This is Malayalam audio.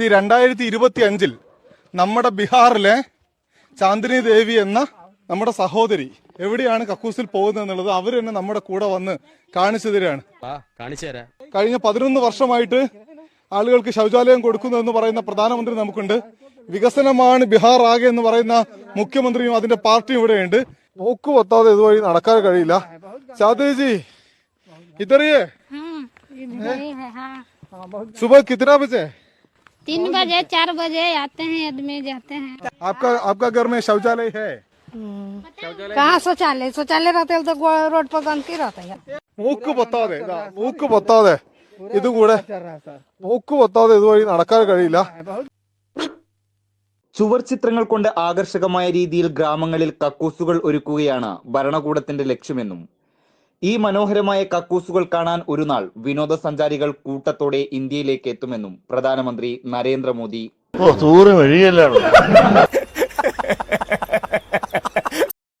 അതായത് ഈ 2025 നമ്മുടെ ബീഹാറിലെ ചാന്ദിനി ദേവി എന്ന നമ്മുടെ സഹോദരി എവിടെയാണ് കക്കൂസിൽ പോകുന്നത് എന്നുള്ളത് അവർ തന്നെ നമ്മുടെ കൂടെ വന്ന് കാണിച്ചു തരികയാണ്. കഴിഞ്ഞ 11 വർഷമായിട്ട് ആളുകൾക്ക് ശൗചാലയം കൊടുക്കുന്നു എന്ന് പറയുന്ന പ്രധാനമന്ത്രി നമുക്കുണ്ട്. വികസനമാണ് ബീഹാർ ആകെ എന്ന് പറയുന്ന മുഖ്യമന്ത്രിയും അതിന്റെ പാർട്ടിയും ഇവിടെയുണ്ട്. പോക്ക് പൊത്താതെ ഇതുവഴി നടക്കാൻ കഴിയില്ല. ചാന്ദിനിജി ഇതറിയേ सुबह कितना बजे? 3 बजे 4 बजे आते हैं, आदमी जाते हैं. आपका घर में शौचालय है? कहाँ शौचालय रहते हैं तो रोड पर गंदगी रहता है. മൂക്ക് പൊത്താതെ ഇതുകൂടെ മൂക്ക് പൊത്താതെ ഇതുവഴി നടക്കാൻ കഴിയില്ല. ചുവർ ചിത്രങ്ങൾ കൊണ്ട് ആകർഷകമായ രീതിയിൽ ഗ്രാമങ്ങളിൽ കക്കൂസുകൾ ഒരുക്കുകയാണ് ഭരണകൂടത്തിന്റെ ലക്ഷ്യമെന്നും ഈ മനോഹരമായ കക്കൂസുകൾ കാണാൻ ഒരു നാൾ വിനോദസഞ്ചാരികൾ കൂട്ടത്തോടെ ഇന്ത്യയിലേക്ക് എത്തുമെന്നും പ്രധാനമന്ത്രി നരേന്ദ്രമോദി.